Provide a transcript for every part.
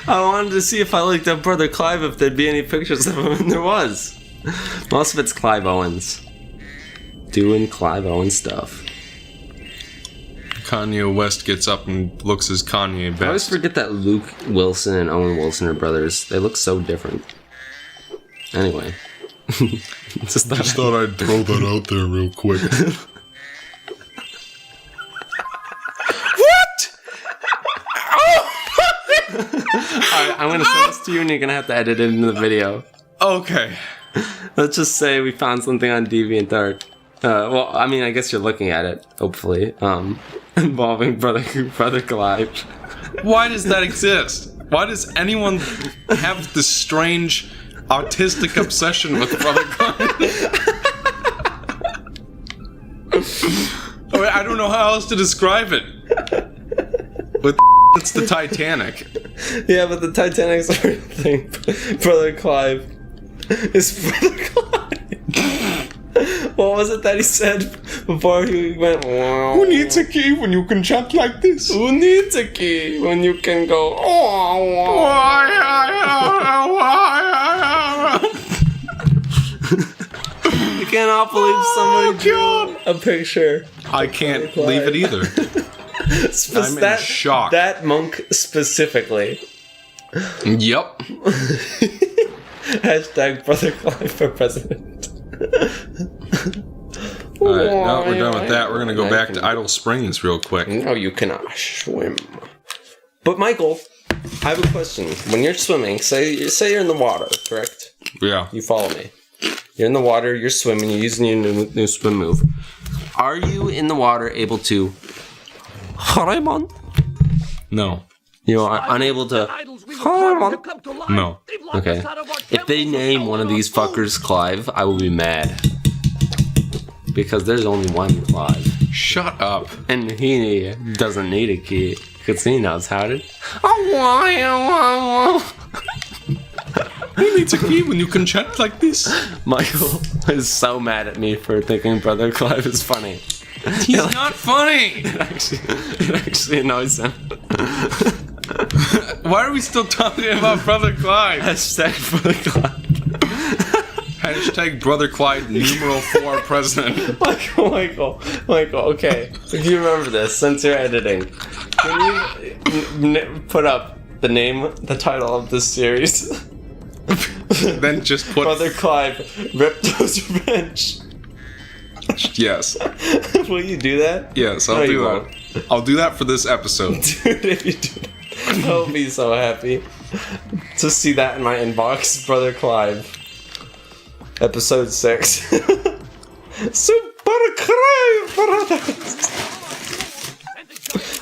I wanted to see if I looked up Brother Clive if there'd be any pictures of him, and there was. Most of it's Clive Owens. Doing Clive Owens stuff. Kanye West gets up and looks as Kanye best. I always forget that Luke Wilson and Owen Wilson are brothers. They look so different. Anyway. Just thought I'd throw that out there real quick. What? Alright, I'm gonna send this to you and you're gonna have to edit it into the video. Okay. Let's just say we found something on DeviantArt. Well, I mean, I guess you're looking at it, hopefully. Involving Brother Clive. Why does that exist? Why does anyone have this strange autistic obsession with Brother Clive? I don't know how else to describe it. With it's the Titanic. Yeah, but the Titanic's a real thing. Brother Clive is Brother Clive. What was it that he said before he went? Who needs a key when you can chat like this? Who needs a key when you can go? I cannot believe somebody drew a picture. I can't believe it either. I'm in shock. That monk specifically. Yep. Hashtag Brother Clive for president. Alright, now we're done with that. We're gonna go back to Idle Springs real quick. No, you cannot swim. But Michael, I have a question. When you're swimming, say you're in the water, correct? Yeah. You follow me. You're in the water, you're swimming, you're using your new swim move. Are you in the water able to Harimon? No. You are unable to Harimon? No. Okay. If they name one of these fuckers Clive, I will be mad. Because there's only one Clive. Shut up. And he doesn't need a key. Because he knows how to... Who needs a key when you can chat like this? Michael is so mad at me for thinking Brother Clive is funny. He's not funny! It actually annoys him. Why are we still talking about Brother Clive? Hashtag Brother Clive. Hashtag Brother Clive numeral 4 president. Michael, okay. If you remember this, since you're editing, can you put up the title of this series? Then just put... Brother Clive, Ripto's Revenge. Yes. Will you do that? Yes, I'll do that. I'll do that for this episode. Dude, if you do that, I'll be so happy to see that in my inbox. Brother Clive. Episode 6. Super Clive Brothers.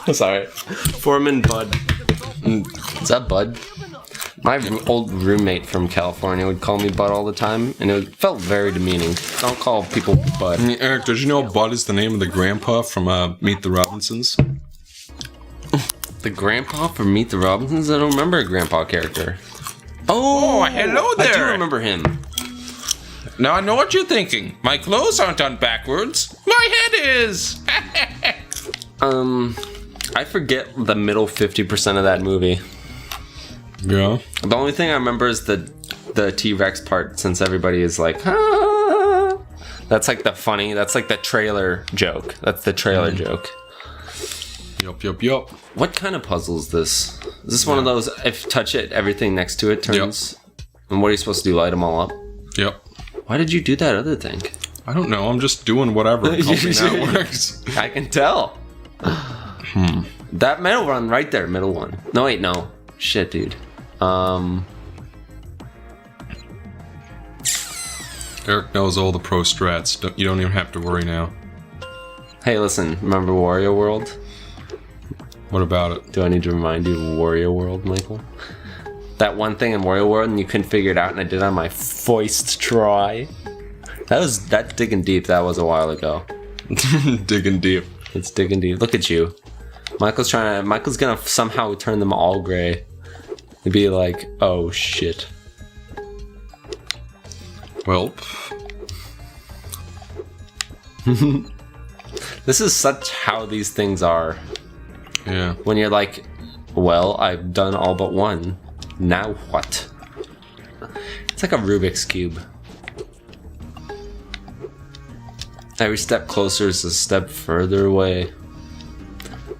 I'm sorry. Foreman Bud. Is that Bud? My old roommate from California would call me Bud all the time, and it felt very demeaning. Don't call people Bud. Eric, did you know Bud is the name of the grandpa from Meet the Robinsons? The grandpa from Meet the Robinsons? I don't remember a grandpa character. Oh, hello there! I do remember him. Now I know what you're thinking. My clothes aren't on backwards. My head is! I forget the middle 50% of that movie. Yeah. The only thing I remember is the T-Rex part, since everybody is like, ah. That's like the trailer joke. That's the trailer joke. Yup. What kind of puzzle is this? Is this one of those, if you touch it, everything next to it turns? Yep. And what are you supposed to do, light them all up? Yep. Why did you do that other thing? I don't know, I'm just doing whatever. Hoping that works. I can tell. That middle one right there, middle one. No, wait, no. Shit, dude. Eric knows all the pro strats. You don't even have to worry now. Hey, listen, remember Wario World? What about it? Do I need to remind you of Wario World, Michael? That one thing in Wario World and you couldn't figure it out, and I did it on my first try. That's digging deep. That was a while ago. Digging deep. It's digging deep. Look at you. Michael's gonna somehow turn them all gray. And be like, oh shit. Well. This is such how these things are. Yeah. When you're like, well, I've done all but one. Now what? It's like a Rubik's Cube. Every step closer is a step further away.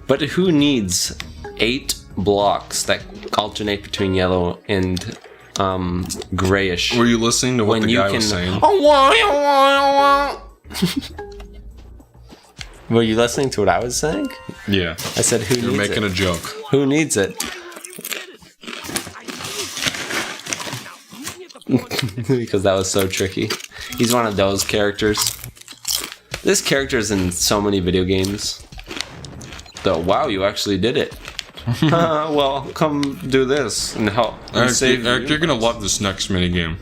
But who needs 8 blocks that alternate between yellow and grayish? Were you listening to what the guy was saying? Were you listening to what I was saying? Yeah. I said, who You're needs making it? a joke. Who needs it? Because that was so tricky. He's one of those characters. This character is in so many video games. Though, wow, you actually did it. Well, come do this and help. And Eric, you're gonna love this next minigame.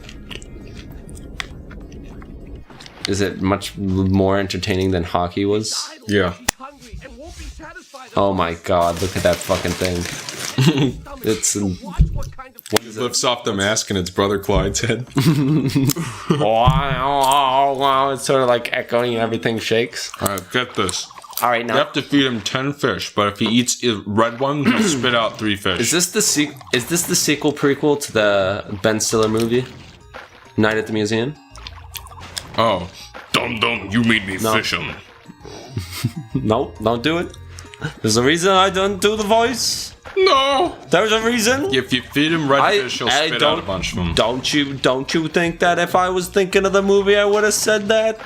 Is it much more entertaining than hockey was? Yeah. Oh my god, look at that fucking thing. It's... what is it? Lifts off the mask and it's Brother Clyde's head. Wow, it's sort of like echoing and everything shakes. Alright, get this. Alright, You now... have to feed him 10 fish, but if he eats a red one, he'll spit out 3 fish. Is this the sequel prequel to the Ben Stiller movie? Night at the Museum? Oh. Dum dum, you made me fish him. No, don't do it. There's a reason I don't do the voice. No! There's a reason. If you feed him red fish, he'll spit out a bunch of them. Don't you think that if I was thinking of the movie, I would have said that?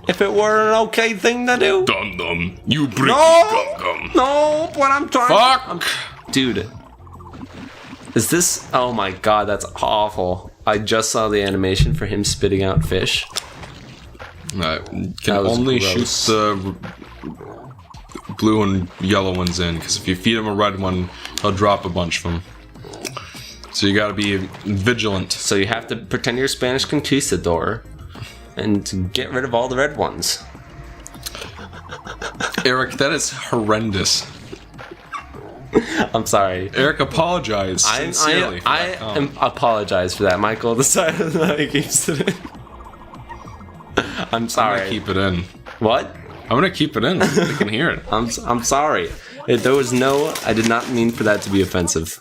If it were an okay thing to do? Dum dum, you bring No! gum gum. No, what I'm trying... Fuck! Dude. Is this... Oh my god, that's awful. I just saw the animation for him spitting out fish. Can That was only gross. shoot the blue and yellow ones in, because if you feed him a red one, he'll drop a bunch of them. So you gotta be vigilant. So you have to pretend you're a Spanish conquistador and get rid of all the red ones. Eric, that is horrendous. I'm sorry. Eric, apologize sincerely. I apologize for that. Michael decided that he keeps it in. I'm I'm sorry. gonna keep it in. What? I'm gonna keep it in. They can hear it. I'm sorry. There was no... I did not mean for that to be offensive.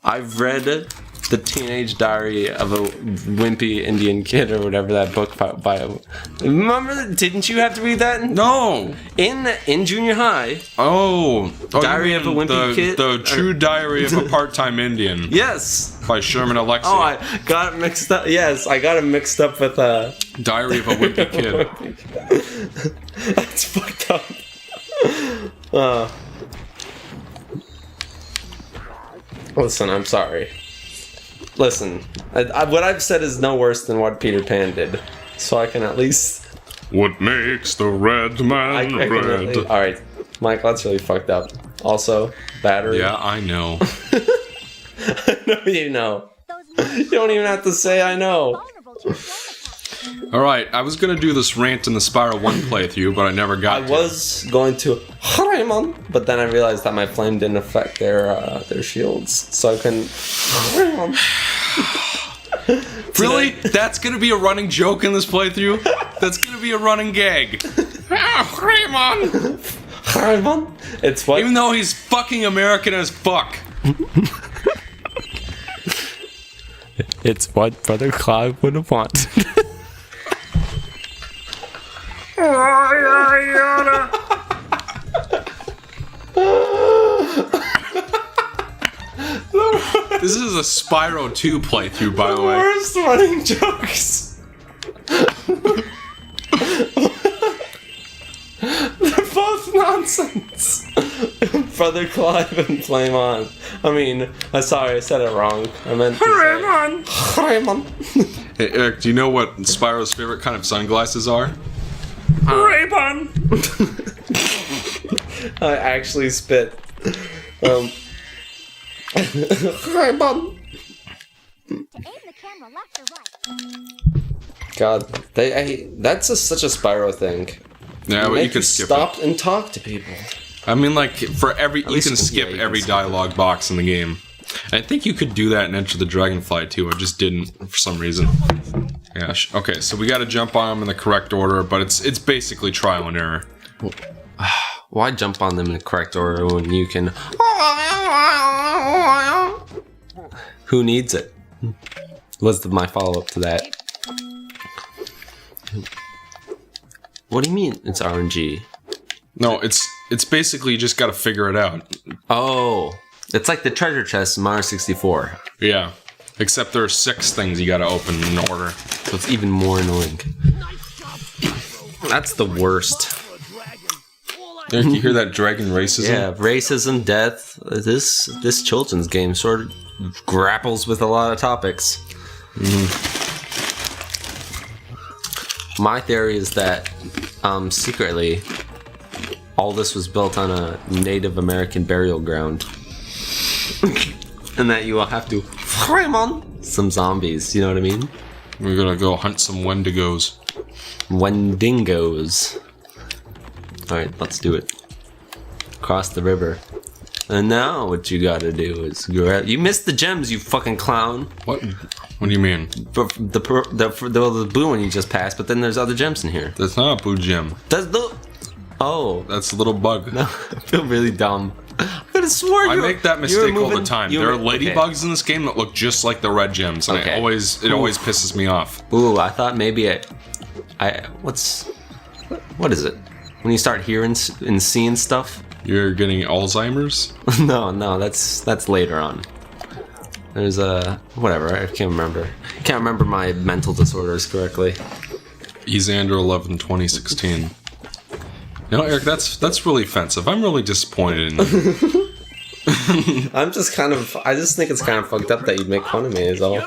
I've read The Teenage Diary of a Wimpy Indian Kid, or whatever that book by... Remember, didn't you have to read that? No! In junior high. Oh, Diary you of a mean Wimpy Kid? The True Diary of a Part-Time Indian. Yes. By Sherman Alexie. Oh, I got it mixed up. Yes, I got it mixed up with... Diary of a Wimpy Kid. That's fucked up. Listen, I'm sorry. Listen, what I've said is no worse than what Peter Pan did, so I can at least... What makes the red man red? Alright, Mike, that's really fucked up. Also, battery. Yeah, I know. I know you know. You don't even have to say I know. Alright, I was gonna do this rant in the Spyro 1 playthrough, but I never got I to. was going to Raymond, but then I realized that my flame didn't affect their shields, so I couldn't. Really? That's gonna be a running joke in this playthrough? That's gonna be a running gag. Raymond! Raymond? It's what? Even though he's fucking American as fuck. It's what Brother Clive would have wanted. This is a Spyro 2 playthrough, by the way. Worst running jokes. They're both nonsense. Brother Clive and Flame On. I mean, I'm sorry, I said it wrong. I meant to Raymond! say Raymond. Hey, Eric, do you know what Spyro's favorite kind of sunglasses are? Ray-Ban! I actually spit. Raymond. God, that's such a Spyro thing. Yeah, but you can skip stop it. and talk to people. I mean, like, for every... You least can skip you every can dialogue box in the game. I think you could do that in Enter the Dragonfly, too. I just didn't, for some reason. Yeah, okay, so we gotta jump on them in the correct order, but it's basically trial and error. Why jump on them in the correct order when you can... Who needs it? Was my follow-up to that. What do you mean it's RNG? No, it's basically you just got to figure it out. Oh, it's like the treasure chest in Mario 64. Yeah, except there are 6 things you got to open in order. So it's even more annoying. That's the worst. Eric, you hear that dragon racism? Yeah, racism, death. This children's game sort of grapples with a lot of topics. My theory is that secretly all this was built on a Native American burial ground. And that you will have to frame on some zombies, you know what I mean? We're gonna go hunt some Wendigos. Wendigos. Alright, let's do it. Cross the river. And now what you gotta do is grab... You missed the gems, you fucking clown. What? What do you mean? The blue one you just passed, but then there's other gems in here. That's not a blue gem. That's the... Oh. That's a little bug. No, I feel really dumb. I could have sworn I make that mistake all the time. There are okay. ladybugs in this game that look just like the red gems, and it always pisses me off. Ooh, I thought maybe what is it? When you start hearing and seeing stuff? You're getting Alzheimer's? No, that's later on. There's whatever, I can't remember. Can't remember my mental disorders correctly. Easander 11, 2016. No, Eric, that's really offensive. I'm really disappointed in you. I just think it's kind of fucked up that you'd make fun of me is all.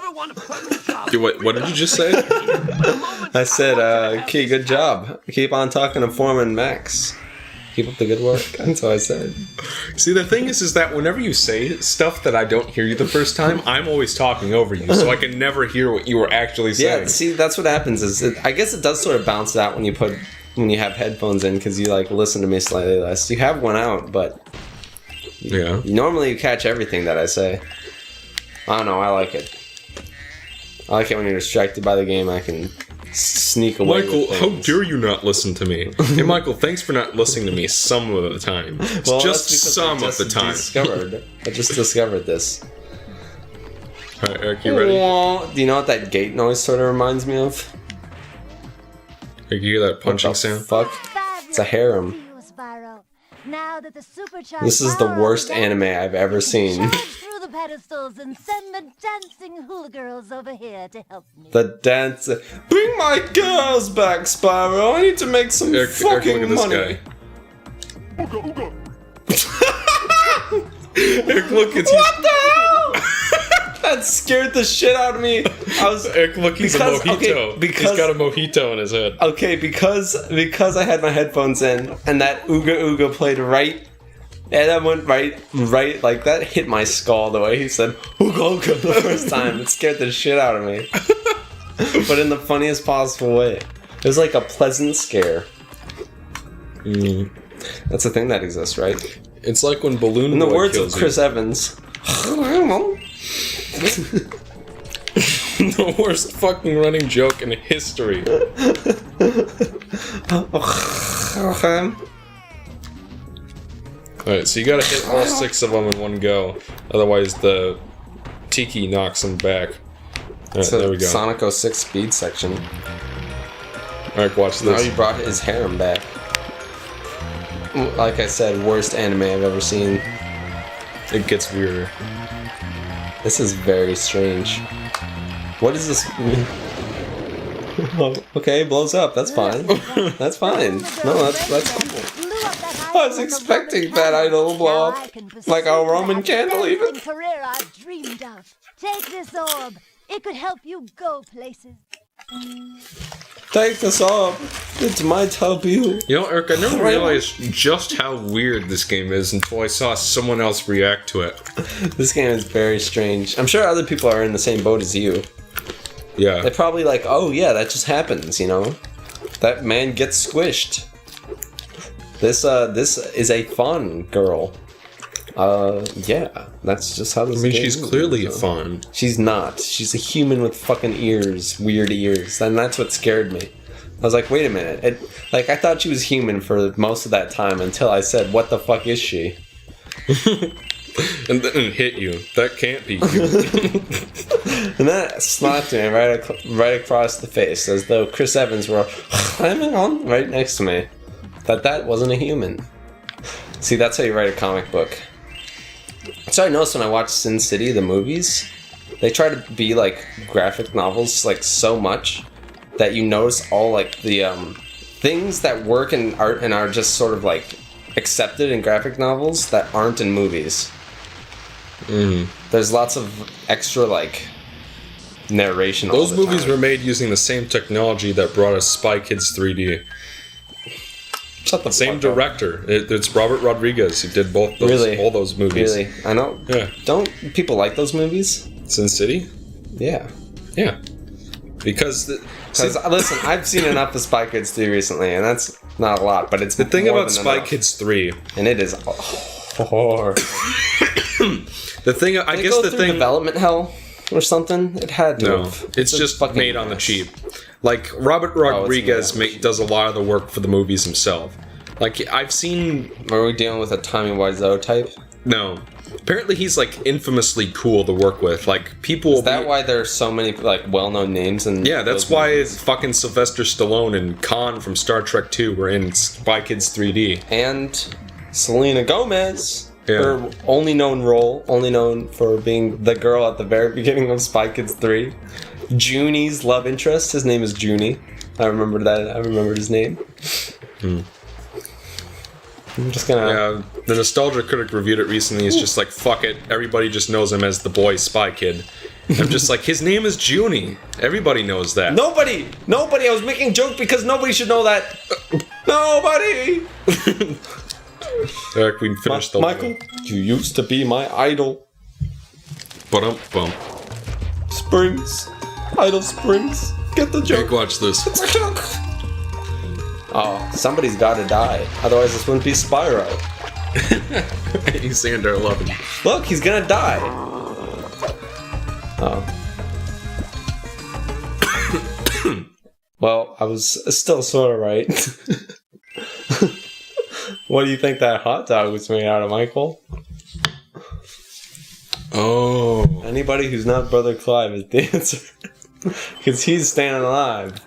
What did you just say? I said, okay, good job. Keep on talking to Foreman Max. Keep up the good work. That's what I said. See, the thing is that whenever you say stuff that I don't hear you the first time, I'm always talking over you, so I can never hear what you were actually saying. Yeah, see, that's what happens. I guess it does sort of bounce out when you have headphones in, because you like listen to me slightly less. You have one out, but yeah. Normally you catch everything that I say. I don't know. I like it. I like it when you're distracted by the game. I can sneak away. Michael, how dare you not listen to me? Hey, Michael, thanks for not listening to me some of the time. Well, just some of the time. I just discovered this. Alright, Eric, you ready? Do you know what that gate noise sort of reminds me of? Eric, you hear that punching sound? Fuck. It's a harem. This is the worst anime I've ever seen. Through the pedestals and send the dancing hula girls over here to help me. The dance. Bring my girls back, Spyro. I need to make some fucking Eric, look at money. this guy. Eric, look, it's What the hell? That scared the shit out of me. Eric, look, he's a mojito. He's got a mojito in his head. Okay, because I had my headphones in and that Ooga Ooga played right, and that went right, like that hit my skull the way he said Ooga Ooga the first time. It scared the shit out of me, but in the funniest possible way. It was like a pleasant scare. That's a thing that exists, right? It's like when Balloon In the Boy words of kills Chris you. Evans. The worst fucking running joke in history. Alright, so you gotta hit all 6 of them in one go. Otherwise the Tiki knocks them back. Alright, there we go. Sonic 06 speed section. Alright, watch Now this. you brought his harem back. Like I said, worst anime I've ever seen. It gets weirder. This is very strange. What is this? Okay, blows up. That's fine. That's fine. No, that's cool. I was expecting that idol to blow up like a Roman candle, even. Career I've dreamed of. Take this orb. It could help you go places. Take this up. It might help you. You know, Eric, I never realized just how weird this game is until I saw someone else react to it. This game is very strange. I'm sure other people are in the same boat as you. Yeah. They're probably like, oh yeah, that just happens, you know? That man gets squished. This is a fun girl. Yeah, that's just how this I mean, game she's is, clearly you know? fun. She's not. She's a human with fucking ears, weird ears, and that's what scared me. I was like, wait a minute. I thought she was human for most of that time until I said, what the fuck is she? And then it hit you. That can't be you. And then it slapped me right across the face, as though Chris Evans were climbing on right next to me. That wasn't a human. See, that's how you write a comic book. So I noticed when I watched Sin City, the movies, they try to be like graphic novels like so much that you notice all like the things that work in art and are just sort of like accepted in graphic novels that aren't in movies. There's lots of extra like narration. Those all the movies time. were made using the same technology that brought us Spy Kids 3D. Shut the Same fuck up. director. It's Robert Rodriguez who did both those, Really? all those movies. Really, I know. Yeah. Don't people like those movies? Sin City? Yeah. Yeah. Because Listen, I've seen enough of Spy Kids 3 recently, and that's not a lot, but it's the thing more about than Spy enough. Kids 3, And it is horror. the thing I Did it guess go the through thing development hell or something. It had to. no, have. it's a just fucking made on the mess. cheap. Like Robert Rodriguez made on the does a lot of the work for the movies himself. Like I've seen Are we dealing with a Tommy Wiseau type? no. Apparently he's like infamously cool to work with. Like people Is that why there's so many like well-known names? And yeah, that's why fucking Sylvester Stallone and Khan from Star Trek 2 were in Spy Kids 3D. And Selena Gomez, Yeah. her only known for being the girl at the very beginning of Spy Kids 3. Junie's love interest. His name is Junie. I remembered that. I remembered his name. I'm just gonna. Yeah, the Nostalgia Critic reviewed it recently. He's just like, fuck it. Everybody just knows him as the boy Spy Kid. I'm just like, his name is Junie. Everybody knows that. Nobody. I was making a joke because nobody should know that. Nobody. Eric, we finished the Michael, you used to be my idol. Bump. Springs. Idol Springs. Get the Jake, joke. watch this. It's a joke. Oh, somebody's gotta die. Otherwise, this wouldn't be Spyro. He's saying they're 11. Look, he's gonna die. Oh. Well, I was still sort of right. What do you think that hot dog was made out of, Michael? Oh. Anybody who's not Brother Clive is the answer. Because he's staying alive.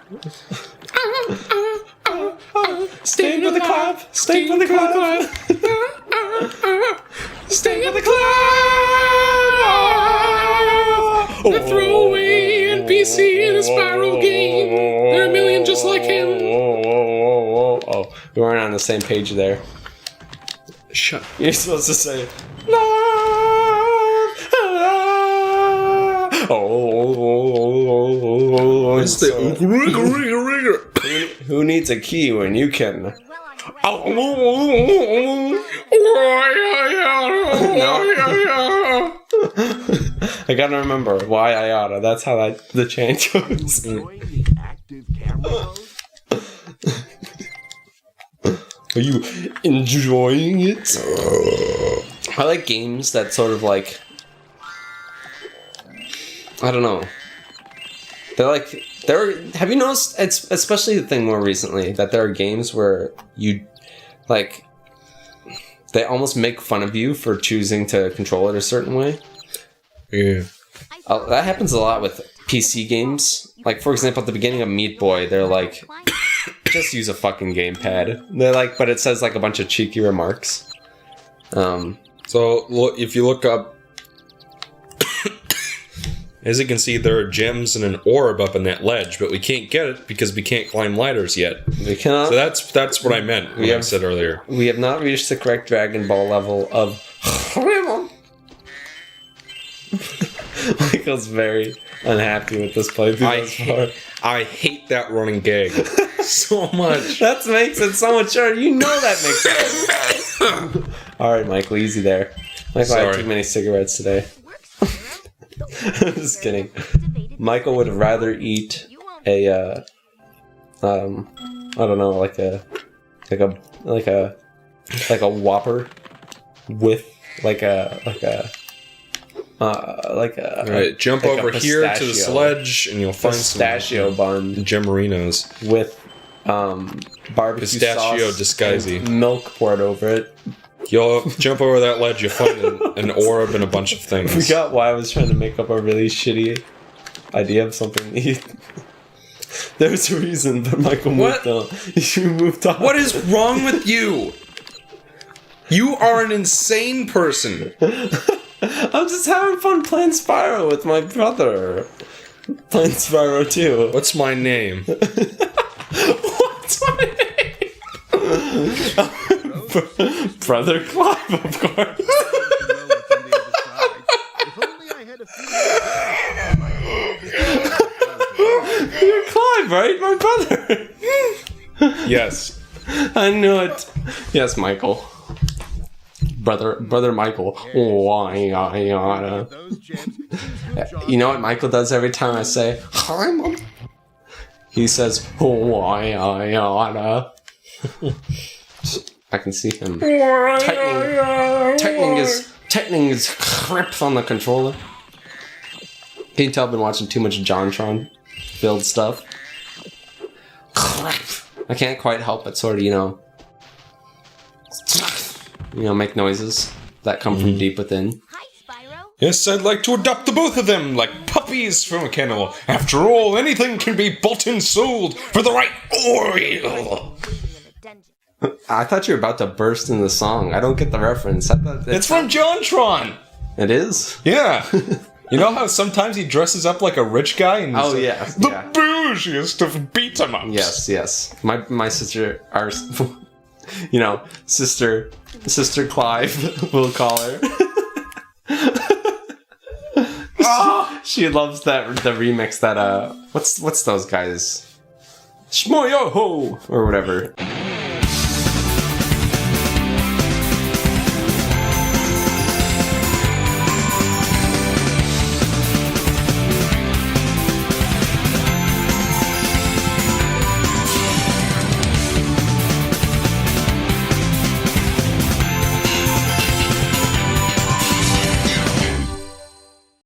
Stay with the Clive! Stay with the Clive! Stay with the Clive! The throwaway NPC in a Spyro game. There are a million just like him. Oh, we weren't on the same page there. Shut up. You're supposed to say, love, oh, It's the rigger. who needs a key when you can? I gotta remember why I oughta. That's how the change goes. Are you enjoying it? I like games that sort of like, I don't know. Have you noticed, it's especially the thing more recently, that there are games where you, like, they almost make fun of you for choosing to control it a certain way? Yeah. That happens a lot with PC games. Like, for example, at the beginning of Meat Boy, they're like, just use a fucking gamepad. They're like, but it says like a bunch of cheeky remarks. So, if you look up, as you can see, there are gems and an orb up in that ledge, but we can't get it because we can't climb ladders yet. We cannot. So that's what I meant when I said earlier. We have not reached the correct Dragon Ball level of. Michael's very unhappy with this playthrough. I hate that running gag so much. That makes it so much harder. You know that makes it. All right, Michael, easy there. Michael, I had too many cigarettes today. I'm just kidding. Michael would rather eat a I don't know, like a Whopper with like a Alright, jump like a over here to the pistachio. sledge and you'll find pistachio some bun Gemarinos. with barbecue Pistachio sauce, disguisey. and milk poured over it. You'll jump over that ledge, you'll find an orb and a bunch of things. We got why I was trying to make up a really shitty idea of something to eat. There's a reason, but Michael moved on. You moved on. What is wrong with you? You are an insane person. I'm just having fun playing Spyro with my brother. Playing Spyro too. What's my name? What's my name? Brother Clive, of course. You're Clive, right? My brother. Yes. I knew it. Yes, Michael. Brother Michael. You know what Michael does every time I say hi, Mom? He says I can see him tightening his grip on the controller. Can you tell I've been watching too much JonTron filled stuff? I can't quite help but sort of, make noises that come from deep within. Hi, Spyro. Yes, I'd like to adopt the both of them like puppies from a kennel. After all, anything can be bought and sold for the right oil. In a dungeon. I thought you were about to burst in the song. I don't get the reference. I thought It's from JonTron. It is? Yeah. You know how sometimes he dresses up like a rich guy and he's Oh, like, yeah. the Yeah. bougiest of beat 'em ups. Yes. My sister, Sister Clive, we'll call her. She loves the remix that what's those guys? Shmoyo ho or whatever.